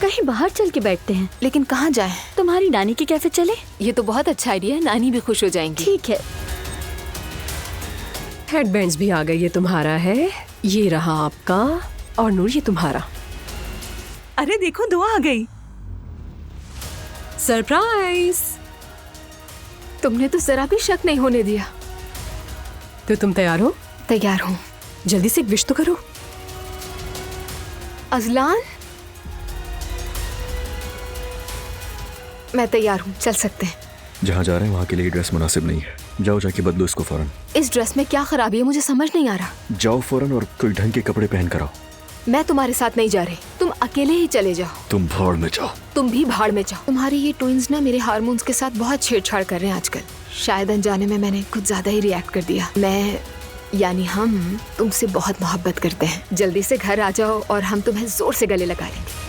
कहीं बाहर चल के बैठते हैं। लेकिन कहाँ जाएं? तुम्हारी नानी के कैफे चले? ये तो बहुत अच्छा आइडिया है, नानी भी खुश हो जाएंगी। ठीक है। हेडबैंड्स भी आ गए, ये तुम्हारा है, ये रहा आपका, और नूर ये तुम्हारा। अरे देखो, दुआ आ गई। सरप्राइज। तुमने तो जरा भी शक नहीं होने दिया। तो तुम तैयार हो? तैयार हूँ। जल्दी से एक विश तो करो। अजलान, मैं तैयार हूँ, चल सकते हैं। जहाँ जा रहे हैं वहाँ के लिए ड्रेस मुनासिब नहीं है। जाओ जाके बदलो इसको फौरन। इस ड्रेस में क्या खराबी है, मुझे समझ नहीं आ रहा। जाओ फौरन और कोई ढंग के कपड़े पहन कर आओ। मैं तुम्हारे साथ नहीं जा रही, तुम अकेले ही चले जाओ। तुम भाड़ में जाओ। तुम भी भाड़ में जाओ। तुम्हारे ये ट्विंस ना मेरे हार्मोन्स के साथ बहुत छेड़छाड़ कर रहे हैं आजकल। शायद अनजाने में मैंने कुछ ज्यादा ही रिएक्ट कर दिया। मैं यानी हम तुमसे बहुत मोहब्बत करते हैं। जल्दी से घर आ जाओ और हम तुम्हें जोर से गले लगा लेंगे।